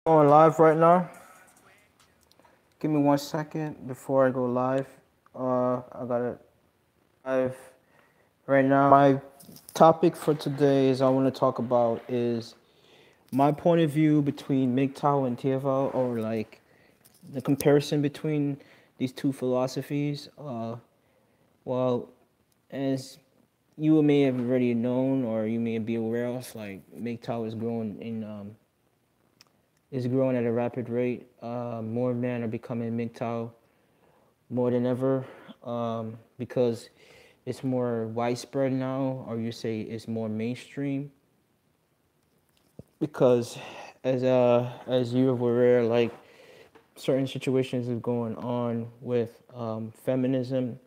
Going live right now. Give me 1 second before I go live. I gotta live right now. My topic for today is I want to talk about is my point of view between MGTOW and TFL, or like the comparison between these two philosophies. Well, as you may have already known, or you may be aware of, like MGTOW is growing at a rapid rate. More men are becoming MGTOW more than ever, because it's more widespread now, or you say it's more mainstream. Because as you're aware, like certain situations is going on with feminism.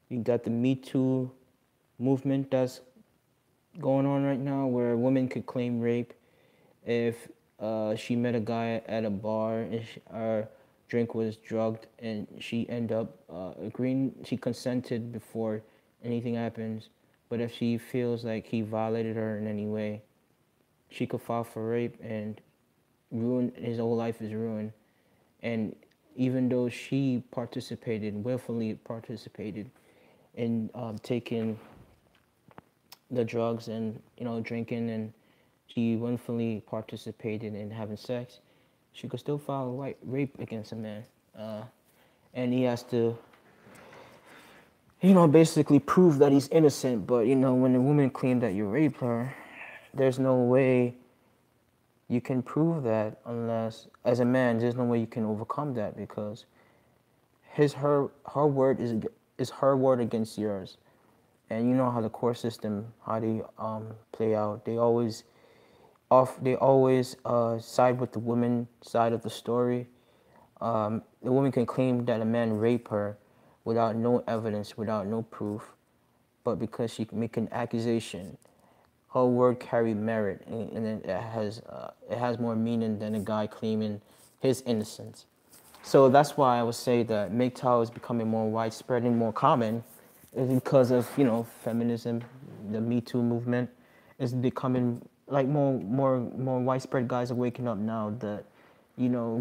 You got the Me Too movement that's going on right now, where a woman could claim rape if she met a guy at a bar and her drink was drugged, and she end up agreeing, she consented before anything happens. But if she feels like he violated her in any way, she could file for rape, and his whole life is ruined. And even though she willfully participated in taking the drugs and drinking, and she willfully participated in having sex, she could still file rape against a man, and he has to basically prove that he's innocent. But when a woman claims that you raped her, there's no way you can prove that, unless, as a man, there's no way you can overcome that, because her word is her word against yours. And you know how the court system, how they play out. They always side with the woman side of the story. The woman can claim that a man raped her without no evidence, without no proof, but because she can make an accusation, her word carry merit, and it has more meaning than a guy claiming his innocence. So that's why I would say that MGTOW is becoming more widespread and more common, is because of feminism, the Me Too movement is becoming like more widespread. Guys are waking up now that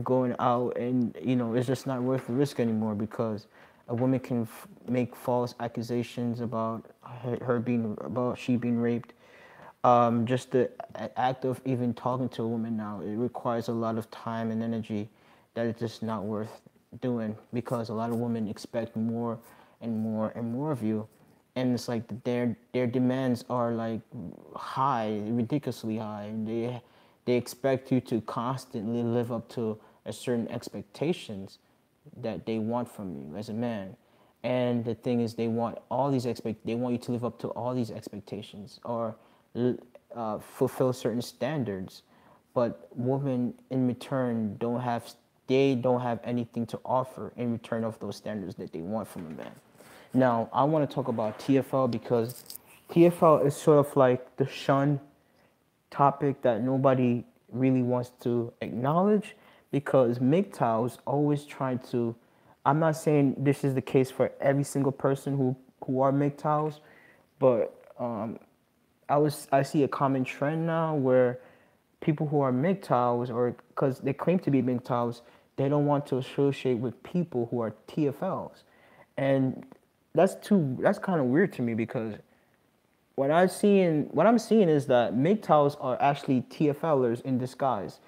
going out, and it's just not worth the risk anymore, because a woman can make false accusations about she being raped. Just the act of even talking to a woman now, it requires a lot of time and energy that it's just not worth doing, because a lot of women expect more and more and more of you, and it's like their demands are like high, ridiculously high, and they expect you to constantly live up to a certain expectations that they want from you as a man. And the thing is, they want you to live up to all these expectations, or fulfill certain standards. But women in return don't have anything to offer in return of those standards that they want from a man. Now I want to talk about TFL, because TFL is sort of like the shunned topic that nobody really wants to acknowledge, because MGTOWs always try to. I'm not saying this is the case for every single person who are MGTOWs, but I see a common trend now where people who are MGTOWs, or because they claim to be MGTOWs, they don't want to associate with people who are TFLs, and that's kind of weird to me, because what I'm seeing is that MGTOWs are actually TFLers in disguise.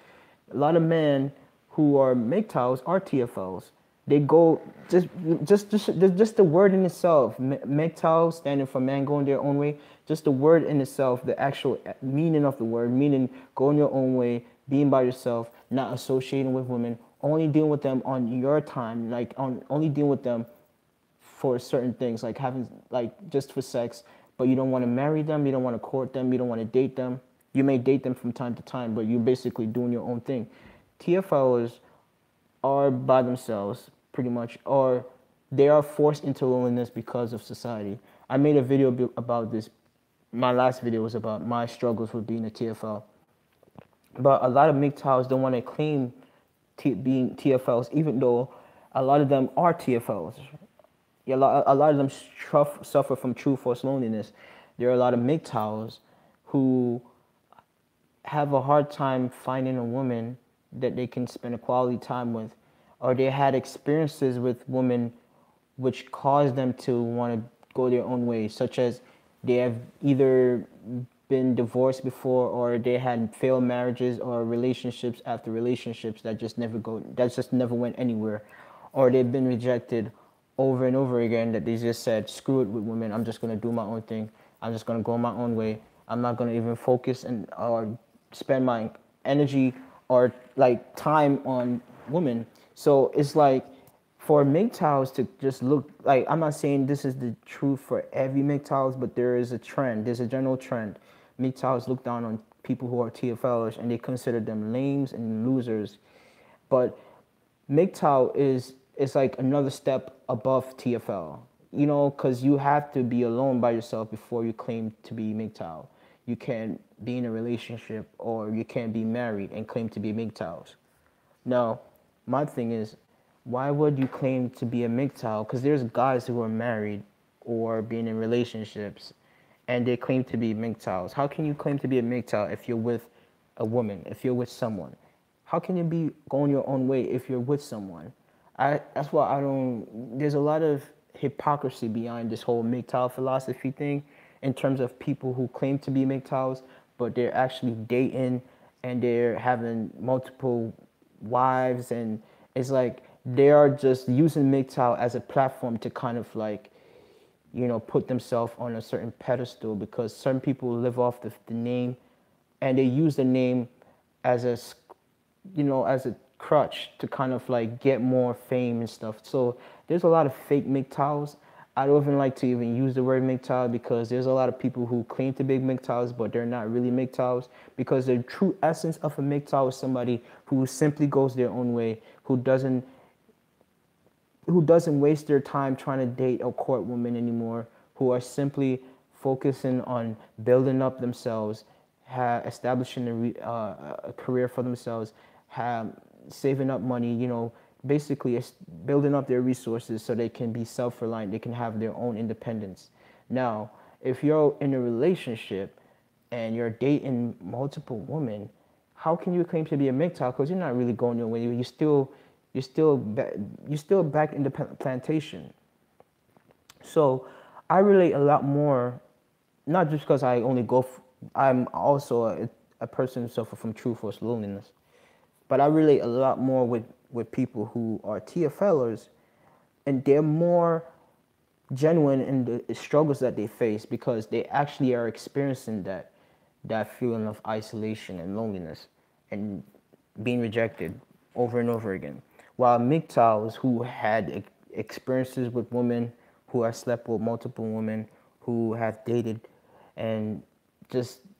A lot of men who are MGTOWs are TFLs. They go just the word in itself. MGTOW standing for man going their own way. Just the word in itself, the actual meaning of the word, meaning going your own way, being by yourself, not associating with women, only dealing with them on your time, like only dealing with them for certain things, like having, like, just for sex, but you don't want to marry them, you don't want to court them, you don't want to date them. You may date them from time to time, but you're basically doing your own thing. TFLs are by themselves, pretty much, or they are forced into loneliness because of society. I made a video about this. My last video was about my struggles with being a TFL. But a lot of MGTOWs don't want to claim being TFLs, even though a lot of them are TFLs. Yeah, a lot of them suffer from true forced loneliness. There are a lot of MGTOWs who have a hard time finding a woman that they can spend a quality time with, or they had experiences with women which caused them to want to go their own way, such as they have either been divorced before, or they had failed marriages or relationships after relationships that just never went anywhere, or they've been rejected over and over again, that they just said, screw it with women, I'm just going to do my own thing, I'm just going to go my own way, I'm not going to even focus and or spend my energy or like time on women. So it's like, for MGTOWs to just look like, I'm not saying this is the truth for every MGTOWs, but there is a trend. There's a general trend. MGTOWs look down on people who are TFLers and they consider them lames and losers. But MGTOW is like another step above TFL. You know, because you have to be alone by yourself before you claim to be MGTOW. You can't be in a relationship, or you can't be married and claim to be MGTOWs. Now, my thing is, why would you claim to be a MGTOW? Because there's guys who are married or being in relationships, and they claim to be MGTOWs. How can you claim to be a MGTOW if you're with a woman, if you're with someone? How can you be going your own way if you're with someone? That's why I don't. There's a lot of hypocrisy behind this whole MGTOW philosophy thing, in terms of people who claim to be MGTOWs, but they're actually dating and they're having multiple wives, and it's like they are just using MGTOW as a platform to kind of like, you know, put themselves on a certain pedestal, because certain people live off the name, and they use the name as a, you know, as a crutch to kind of like get more fame and stuff. So there's a lot of fake MGTOWs. I don't even like to even use the word MGTOW, because there's a lot of people who claim to be MGTOWs, but they're not really MGTOWs, because the true essence of a MGTOW is somebody who simply goes their own way, who doesn't waste their time trying to date or court women anymore, who are simply focusing on building up themselves, establishing a career for themselves, saving up money, you know, basically building up their resources so they can be self-reliant, they can have their own independence. Now, if you're in a relationship and you're dating multiple women, how can you claim to be a MGTOW? Because you're not really going your way. You're still back in the plantation. So I relate a lot more, not just because I only I'm also a person who suffers from true force loneliness, but I relate a lot more with people who are TFLers, and they're more genuine in the struggles that they face, because they actually are experiencing that feeling of isolation and loneliness and being rejected over and over again. While MGTOWs who had experiences with women, who have slept with multiple women, who have dated, and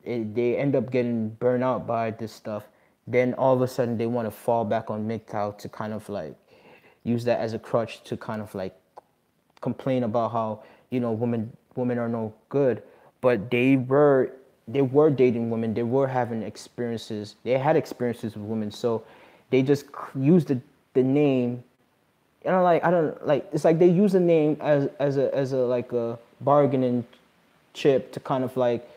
they end up getting burned out by this stuff, then all of a sudden they want to fall back on MGTOW to kind of like use that as a crutch to kind of like complain about how, you know, women are no good. But they were dating women, they were having experiences, they had experiences with women, so they just used the name. And I don't like, it's like they use the name as a like a bargaining chip to kind of like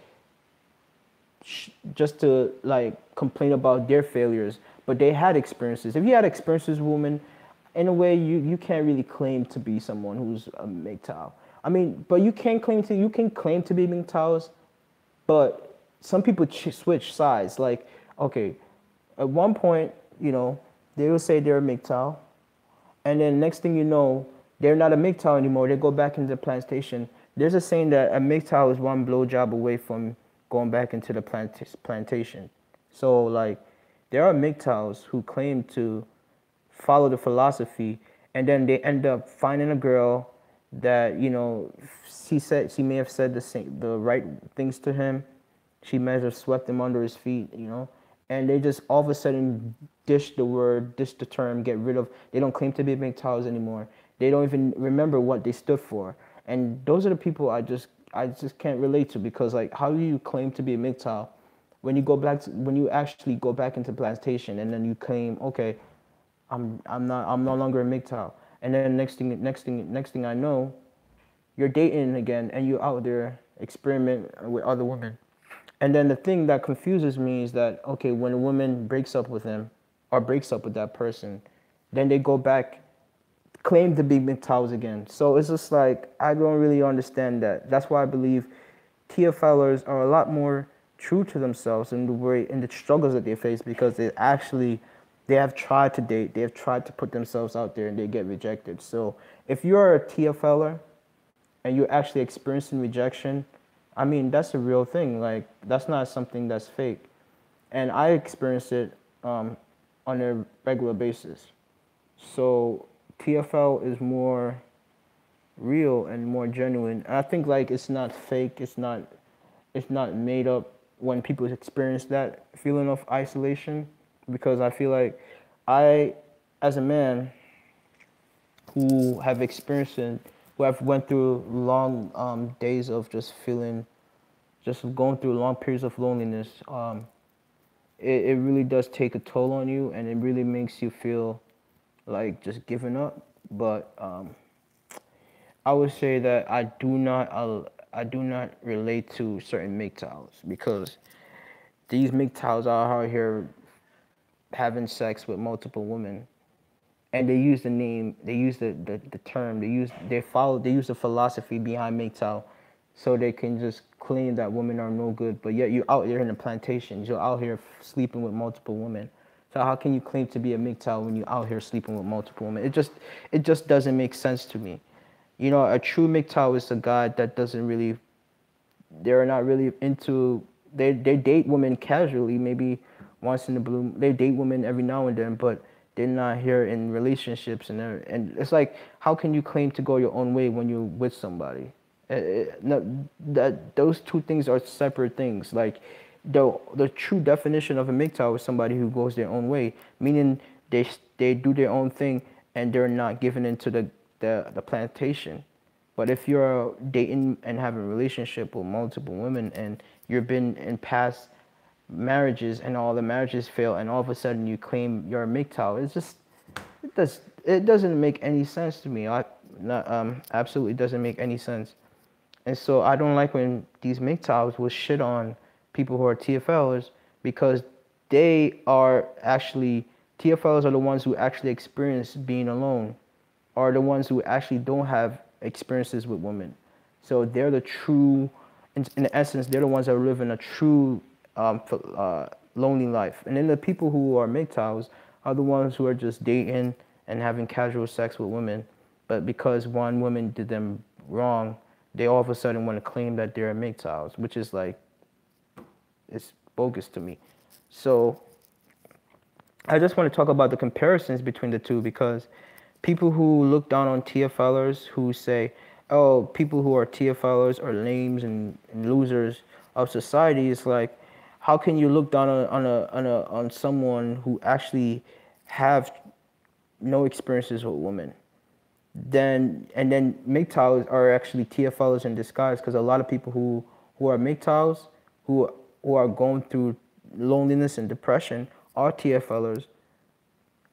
just to like complain about their failures. But they had experiences. If you had experiences with women, in a way you can't really claim to be someone who's a MGTOW. I mean, but you can claim to be MGTOWs, but some people switch sides. Like, okay, at one point, you know, they will say they're a MGTOW, and then next thing you know, they're not a MGTOW anymore. They go back into the plantation. There's a saying that a MGTOW is one blowjob away from going back into the plantation. So like, there are MGTOWs who claim to follow the philosophy, and then they end up finding a girl that, you know, she may have said the right things to him. She may have swept him under his feet, you know, and they just all of a sudden dish the term, get rid of. They don't claim to be MGTOWs anymore. They don't even remember what they stood for, and those are the people I just can't relate to, because like, how do you claim to be a MGTOW when you actually go back into plantation, and then you claim, okay, I'm no longer a MGTOW, and then next thing I know, you're dating again, and you're out there experimenting with other women. And then the thing that confuses me is that, okay, when a woman breaks up with him, or breaks up with that person, then they go back, claim to be MGTOWs again. So it's just like, I don't really understand that. That's why I believe TFLers are a lot more true to themselves in the way, in the struggles that they face, because they have tried to date, they have tried to put themselves out there, and they get rejected. So if you're a TFLer and you're actually experiencing rejection, I mean, that's a real thing. Like, that's not something that's fake. And I experience it on a regular basis. So TFL is more real and more genuine. And I think like it's not fake. It's not made up when people experience that feeling of isolation, because I feel like I, as a man who have experienced it, who have went through long days of just feeling, just going through long periods of loneliness, it really does take a toll on you, and it really makes you feel like just giving up. But I would say that I do not relate to certain MGTOWs, because these MGTOWs are out here having sex with multiple women, and they use the name, they use the term, they use the philosophy behind MGTOW, so they can just claim that women are no good. But yet you're out there in the plantations, you're out here sleeping with multiple women. So how can you claim to be a MGTOW when you're out here sleeping with multiple women? It just doesn't make sense to me. You know, a true MGTOW is a guy that doesn't really, they're not really into, they date women casually, maybe once in the blue, they date women every now and then, but they're not here in relationships. And it's like, how can you claim to go your own way when you're with somebody? No, those two things are separate things. Like, the true definition of a MGTOW is somebody who goes their own way, meaning they do their own thing and they're not giving into the plantation. But if you're dating and having a relationship with multiple women, and you've been in past marriages and all the marriages fail, and all of a sudden you claim you're a MGTOW, it doesn't make any sense to me. Absolutely doesn't make any sense. And so I don't like when these MGTOWs will shit on people who are TFLers, because they are actually, TFLers are the ones who actually experience being alone, are the ones who actually don't have experiences with women. So they're the true, in essence, they're the ones that are living a true lonely life. And then the people who are MGTOWs are the ones who are just dating and having casual sex with women, but because one woman did them wrong, they all of a sudden want to claim that they're MGTOWs, which is like, it's bogus to me. So I just want to talk about the comparisons between the two, because people who look down on TFLers, who say, oh, people who are TFLers are lames and losers of society, is like, how can you look down on someone who actually have no experiences with women? Then MGTOWs are actually TFLers in disguise, because a lot of people who are MGTOWs, who are going through loneliness and depression, are TFLers,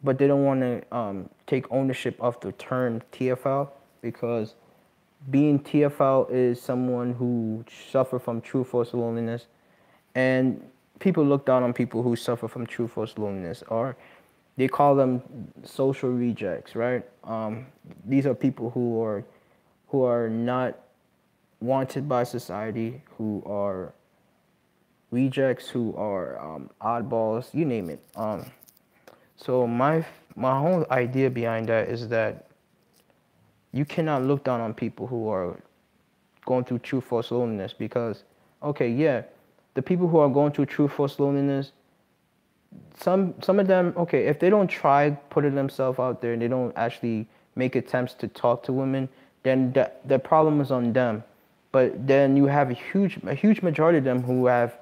but they don't want to take ownership of the term TFL, because being TFL is someone who suffer from true forced loneliness, and people look down on people who suffer from true forced loneliness, or they call them social rejects, right? These are people who are not wanted by society, who are rejects, who are oddballs, you name it. So my whole idea behind that is that you cannot look down on people who are going through true forced loneliness, because, okay, yeah, the people who are going through true forced loneliness, some of them, okay, if they don't try putting themselves out there and they don't actually make attempts to talk to women, then the problem is on them. But then you have a huge majority of them who have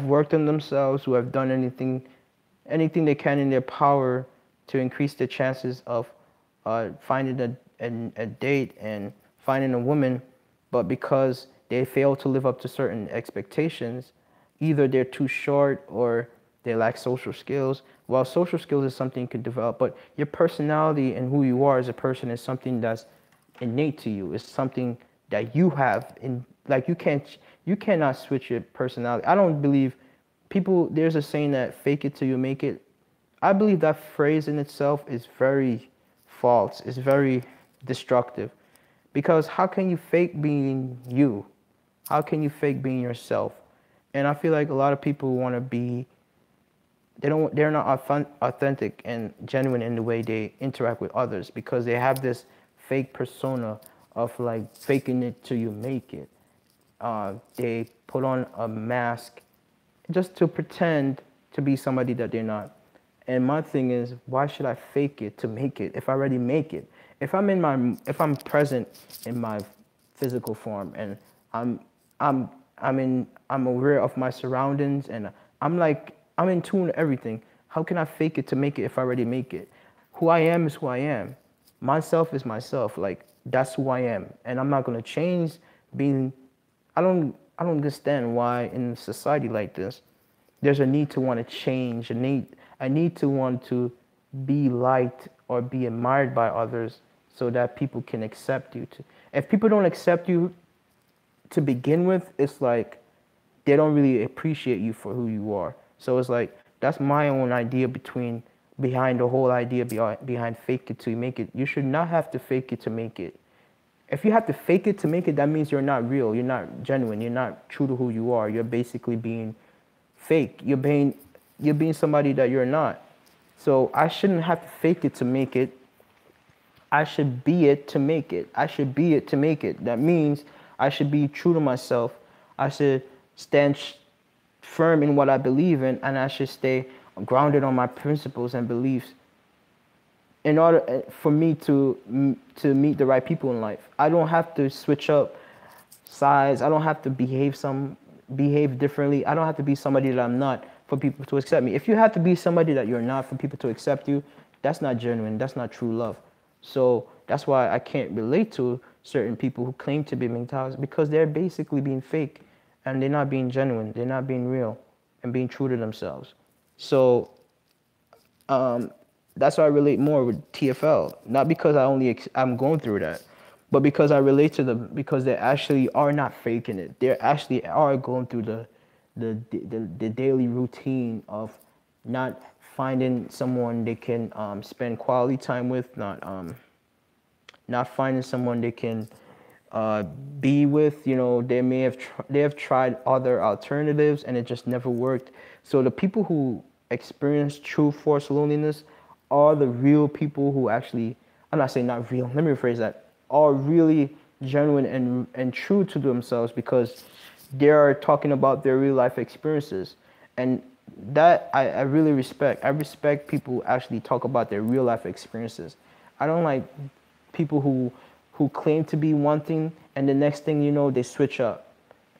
worked on themselves, who have done anything they can in their power to increase their chances of finding a date and finding a woman, but because they fail to live up to certain expectations, either they're too short or they lack social skills. Well, social skills is something you can develop, but your personality and who you are as a person is something that's innate to you. It's something that you have in, like, you cannot switch your personality. I don't believe there's a saying that fake it till you make it. I believe that phrase in itself is very false. It's very destructive. Because how can you fake being you? How can you fake being yourself? And I feel like a lot of people want to be, they're not authentic and genuine in the way they interact with others because they have this fake persona of like faking it till you make it. They put on a mask just to pretend to be somebody that they're not. And my thing is, why should I fake it to make it if I already make it? If I'm present in my physical form and I'm, I'm aware of my surroundings and I'm in tune with everything. How can I fake it to make it if I already make it? Who I am is who I am. Myself is myself. Like that's who I am, and I'm not gonna change being. I don't understand why in a society like this, there's a need to want to change, a need to want to be liked or be admired by others so that people can accept you. If people don't accept you to begin with, it's like they don't really appreciate you for who you are. So it's like that's my own idea behind the whole idea behind fake it till you make it. You should not have to fake it to make it. If you have to fake it to make it, that means you're not real. You're not genuine. You're not true to who you are. You're basically being fake. You're being somebody that you're not. So I shouldn't have to fake it to make it. I should be it to make it. I should be it to make it. That means I should be true to myself. I should stand firm in what I believe in, and I should stay grounded on my principles and beliefs in order for me to meet the right people in life. I don't have to switch up sides. I don't have to behave differently. I don't have to be somebody that I'm not for people to accept me. If you have to be somebody that you're not for people to accept you, that's not genuine. That's not true love. So that's why I can't relate to certain people who claim to be MGTOWs because they're basically being fake and they're not being genuine. They're not being real and being true to themselves. So that's why I relate more with TFL. Not because I'm going through that, but because I relate to them because they actually are not faking it. They actually are going through the daily routine of not finding someone they can spend quality time with, not finding someone they can be with. You know, they have tried other alternatives and it just never worked. So the people who experience true forced loneliness are the real people who actually, I'm not saying not real, let me rephrase that, are really genuine and true to themselves because they are talking about their real life experiences. And that I really respect. I respect people who actually talk about their real life experiences. I don't like people who claim to be one thing and the next thing you know they switch up.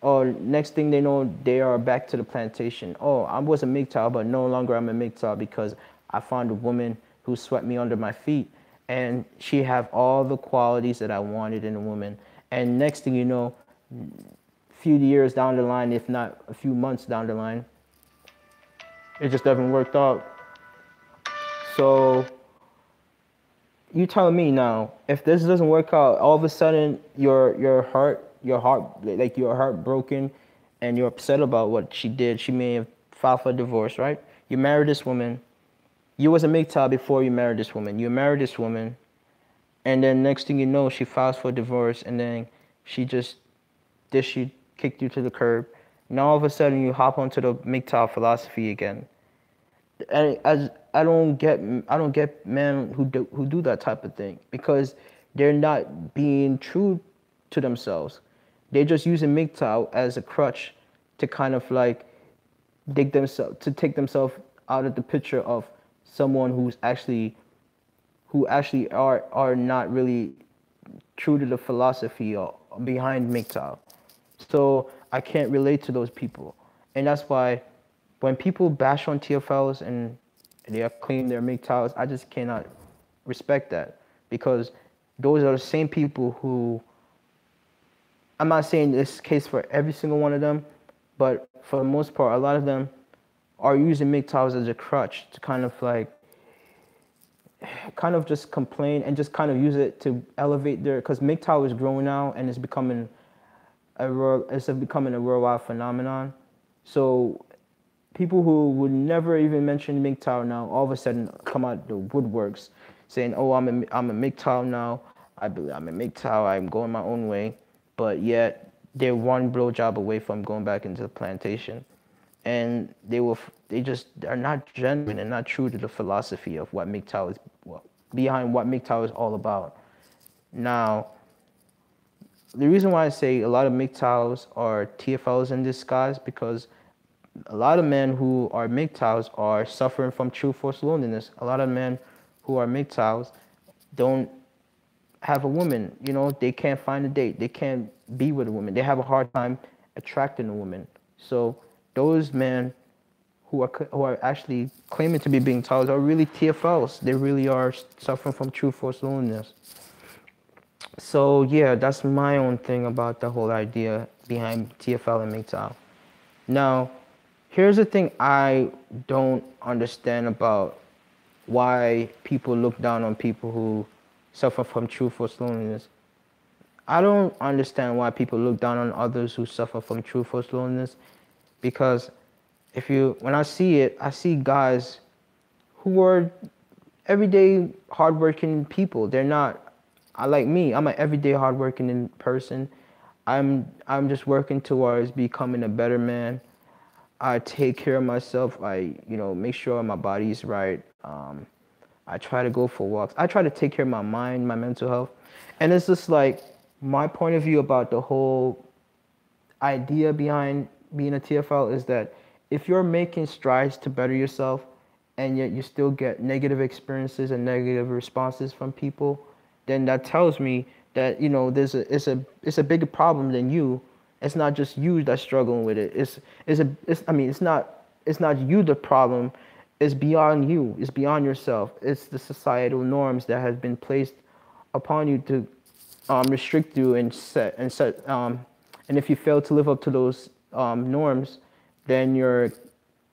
Or next thing they know they are back to the plantation. Oh, I was a MGTOW, but no longer I'm a MGTOW because I found a woman who swept me under my feet and she have all the qualities that I wanted in a woman. And next thing you know, a few years down the line, if not a few months down the line, it just doesn't work out. So you tell me now, if this doesn't work out, all of a sudden your heart like your heart broken and you're upset about what she did. She may have filed for divorce, right? You married this woman. You was a MGTOW before you married this woman. You married this woman, and then next thing you know, she files for divorce, and then she kicked you to the curb. Now all of a sudden you hop onto the MGTOW philosophy again. And I don't get men who do that type of thing because they're not being true to themselves. They're just using MGTOW as a crutch to kind of like take themselves out of the picture of someone who actually are not really true to the philosophy or behind MGTOW. So I can't relate to those people. And that's why when people bash on TFLs and they claim they're MGTOWs, I just cannot respect that because those are the same people who, I'm not saying this case for every single one of them, but for the most part, a lot of them are using MGTOWs as a crutch to kind of just complain and just kind of use it to elevate because MGTOW is growing now and it's becoming a worldwide phenomenon. So people who would never even mention MGTOW now all of a sudden come out the woodworks saying, "Oh, I'm a MGTOW now. I believe I'm a MGTOW. I'm going my own way," but yet they're one blowjob away from going back into the plantation, and they just are not genuine and not true to the philosophy of what MGTOW is, well, behind what MGTOW is all about. Now, the reason why I say a lot of MGTOWs are TFLs in disguise because a lot of men who are MGTOWs are suffering from true forced loneliness. A lot of men who are MGTOWs don't have a woman. You know, they can't find a date. They can't be with a woman. They have a hard time attracting a woman. So those men who are actually claiming to be MGTOWs are really TFLs. They really are suffering from true forced loneliness. So yeah, that's my own thing about the whole idea behind TFL and MGTOW. Now, here's the thing I don't understand about why people look down on people who suffer from true forced loneliness. I don't understand why people look down on others who suffer from true forced loneliness because when I see it, I see guys who are everyday hardworking people. They're not, like me, I'm an everyday hardworking person. I'm just working towards becoming a better man. I take care of myself. Make sure my body's right. I try to go for walks. I try to take care of my mind, my mental health. And it's just like my point of view about the whole idea behind being a TFL is that if you're making strides to better yourself and yet you still get negative experiences and negative responses from people, then that tells me that, it's a bigger problem than you. It's not just you that's struggling with it. It's not you the problem. It's beyond you. It's beyond yourself. It's the societal norms that has been placed upon you to restrict you and set. And if you fail to live up to those norms, then you're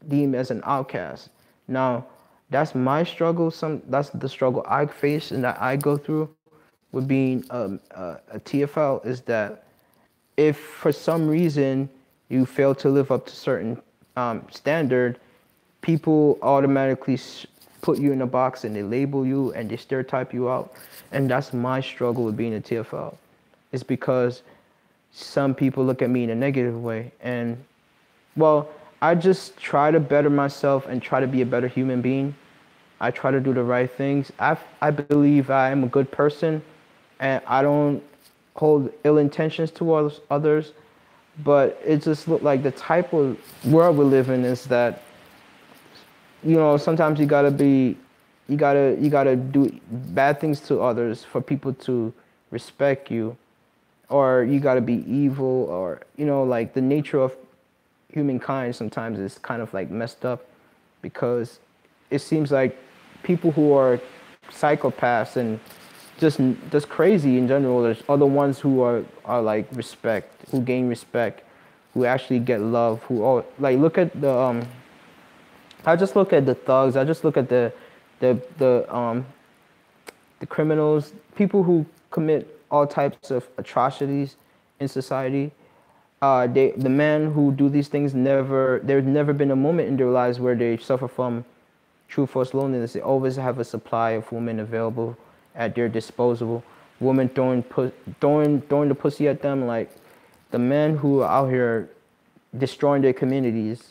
deemed as an outcast. Now, that's my struggle. That's the struggle I face and that I go through with being a TFL is that if for some reason you fail to live up to certain standard, people automatically put you in a box and they label you and they stereotype you out. And that's my struggle with being a TFL. It's because some people look at me in a negative way. And, well, I just try to better myself and try to be a better human being. I try to do the right things. I believe I am a good person and I don't hold ill intentions towards others. But it just looked like the type of world we live in is that, sometimes you gotta do bad things to others for people to respect you, or you gotta be evil, or like the nature of humankind sometimes is kind of like messed up, because it seems like people who are psychopaths and just crazy in general are the ones who are like who gain respect, who actually get love, who all like look at the I just look at the thugs. I just look at the criminals, people who commit all types of atrocities in society. The men who do these things there's never been a moment in their lives where they suffer from true forced loneliness. They always have a supply of women available at their disposal. Women throwing the pussy at them. Like the men who are out here destroying their communities,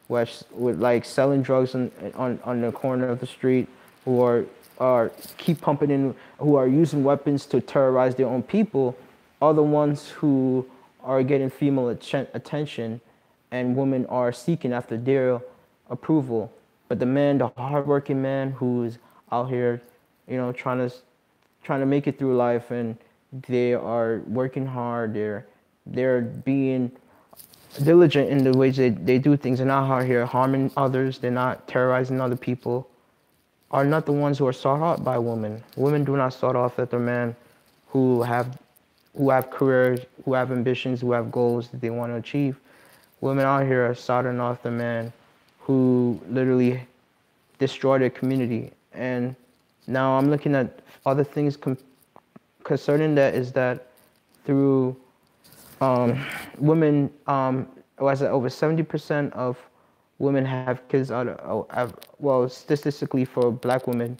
with like selling drugs on the corner of the street, who are keep pumping in, who are using weapons to terrorize their own people, are the ones who are getting female attention, and women are seeking after their approval. But the hardworking man who's out here, trying to make it through life, and they are working hard. They're being diligent in the ways they do things. They're not out here harming others. They're not terrorizing other people. Are not the ones who are sought out by women. Women do not sought after the men who have careers, who have ambitions, who have goals that they want to achieve. Women out here are sought after men who literally destroy their community. And now I'm looking at other things concerning that, is that through women, was it over 70% of women have kids out of, well, statistically for black women,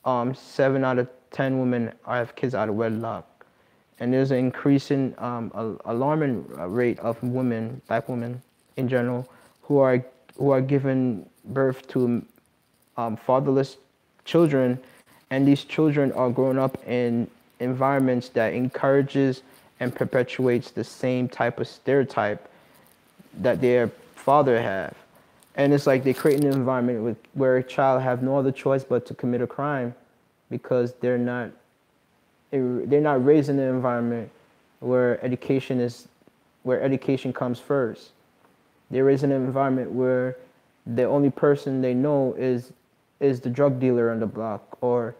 7 out of 10 women have kids out of wedlock. And there's an increasing alarming rate of women, black women in general, who are giving birth to fatherless children, and these children are growing up in environments that encourages and perpetuates the same type of stereotype that their father have. And it's like they create an environment where a child have no other choice but to commit a crime because they're not raised in an environment where education comes first. They're raised in an environment where the only person they know is the drug dealer on the block or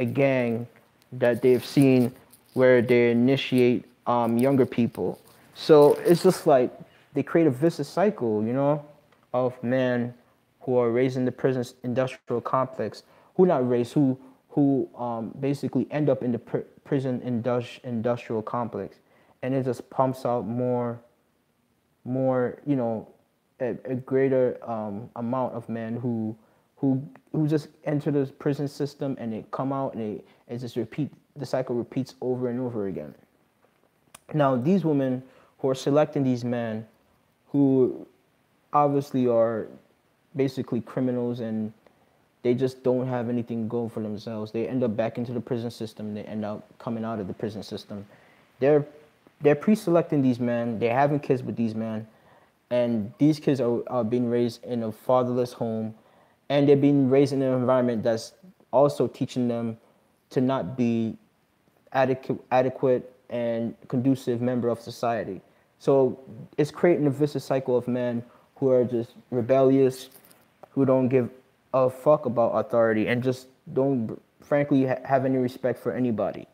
a gang that they've seen where they initiate younger people. So it's just like they create a vicious cycle, of men who are raised in the prison industrial complex, who not raised, who basically end up in the prison industrial complex, and it just pumps out more, a greater amount of men who just enter the prison system and they come out and it just the cycle repeats over and over again. Now these women who are selecting these men who obviously are basically criminals and they just don't have anything going for themselves. They end up back into the prison system. They end up coming out of the prison system. They're pre-selecting these men. They're having kids with these men, and these kids are being raised in a fatherless home, and they're being raised in an environment that's also teaching them to not be adequate and conducive member of society. So it's creating a vicious cycle of men who are just rebellious, who don't give a fuck about authority, and just don't, frankly, have any respect for anybody.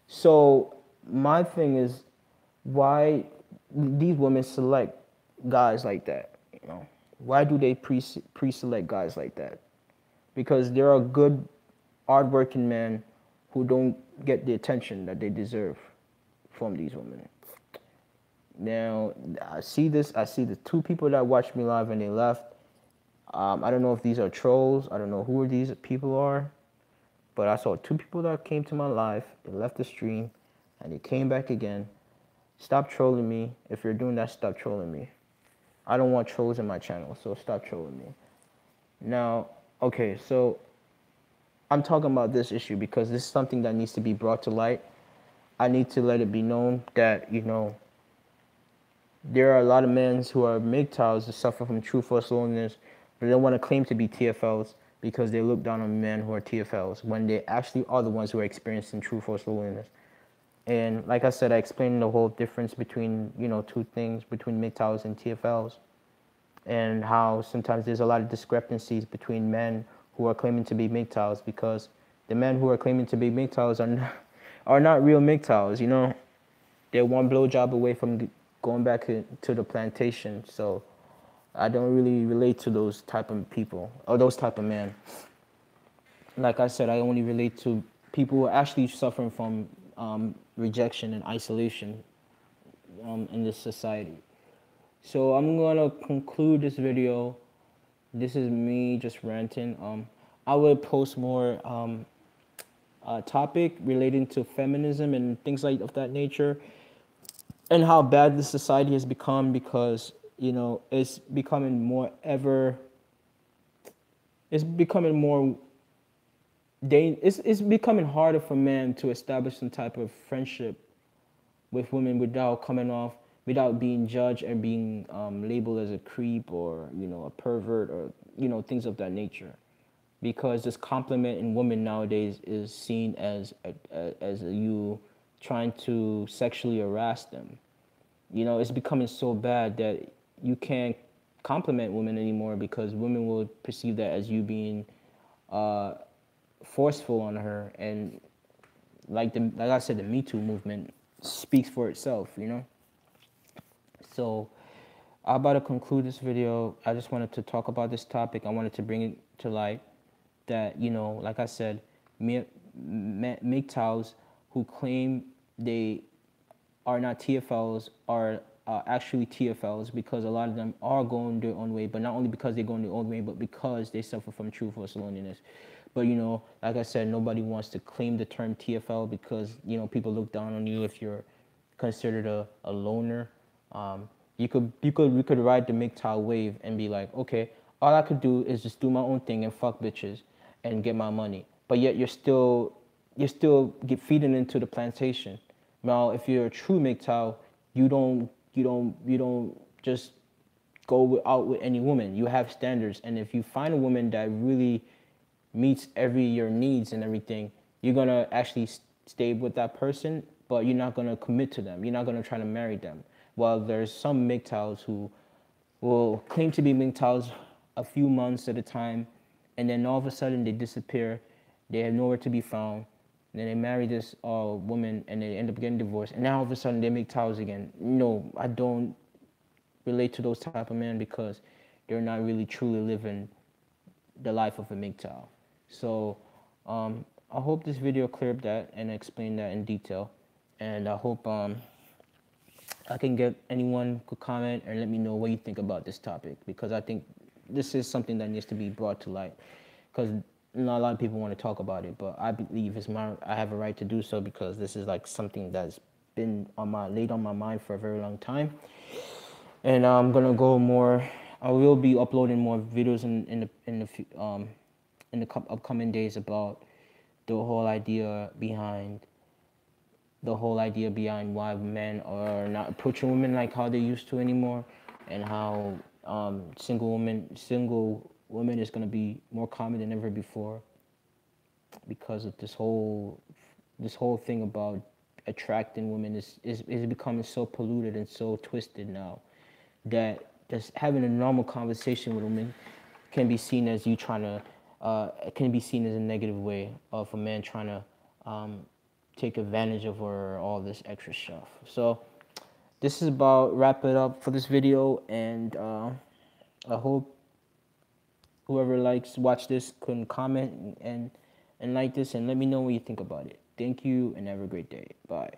So my thing is, why these women select guys like that? Why do they pre-select guys like that? Because there are good, hardworking men who don't get the attention that they deserve from these women. Now, I see the 2 people that watched me live and they left. I don't know if these are trolls. I don't know who these people are. But I saw 2 people that came to my live. They left the stream and they came back again. Stop trolling me. If you're doing that, stop trolling me. I don't want trolls in my channel, so stop trolling me. Now, okay, so I'm talking about this issue because this is something that needs to be brought to light. I need to let it be known that, there are a lot of men who are MGTOWs that suffer from true forced loneliness, but they don't want to claim to be TFLs because they look down on men who are TFLs when they actually are the ones who are experiencing true forced loneliness. And like I said, I explained the whole difference between, 2 things, between MGTOWs and TFLs, and how sometimes there's a lot of discrepancies between men who are claiming to be MGTOWs because the men who are claiming to be MGTOWs are not real MGTOWs, They're one blowjob away from going back to the plantation. So I don't really relate to those type of people or those type of men. Like I said, I only relate to people who are actually suffering from rejection and isolation in this society. So I'm gonna conclude this video. This is me just ranting. I will post more topic relating to feminism and things like of that nature, and how bad this society has become because it's becoming more it's becoming harder for men to establish some type of friendship with women without being judged and being labeled as a creep or a pervert or things of that nature, because this compliment in women nowadays is seen as you trying to sexually harass them. It's becoming so bad that you can't compliment women anymore because women will perceive that as you being forceful on her. And like I said, the Me Too movement speaks for itself, So I'm about to conclude this video. I just wanted to talk about this topic. I wanted to bring it to light that, like I said, MGTOWs who claim they are not TFLs are actually TFLs, because a lot of them are going their own way, but not only because they're going their own way, but because they suffer from true force loneliness. But like I said, nobody wants to claim the term TFL because people look down on you if you're considered a loner. We could ride the MGTOW wave and be like, okay, all I could do is just do my own thing and fuck bitches and get my money. But yet you're still get feeding into the plantation. Now, if you're a true MGTOW, you don't just go out with any woman. You have standards, and if you find a woman that really meets your needs and everything, you're gonna actually stay with that person, but you're not gonna commit to them. You're not gonna try to marry them. Well, there's some MGTOWs who will claim to be MGTOWs a few months at a time, and then all of a sudden they disappear. They have nowhere to be found. And then they marry this woman, and they end up getting divorced. And now all of a sudden they MGTOWs again. No, I don't relate to those type of men because they're not really truly living the life of a MGTOW. So I hope this video cleared that and explained that in detail. And I hope I can get anyone could comment and let me know what you think about this topic, because I think this is something that needs to be brought to light, because not a lot of people want to talk about it, but I believe I have a right to do so, because this is like something that's been laid on my mind for a very long time. And I'm gonna go more. I will be uploading more videos in the upcoming days about the whole idea behind why men are not approaching women like how they used to anymore, and how single women is going to be more common than ever before, because of this whole thing about attracting women is becoming so polluted and so twisted now, that just having a normal conversation with women can be seen as can be seen as a negative way of a man trying to take advantage of her, all this extra stuff. So this is about wrap it up for this video, and I hope whoever watch this can comment and like this and let me know what you think about it. Thank you and have a great day. Bye.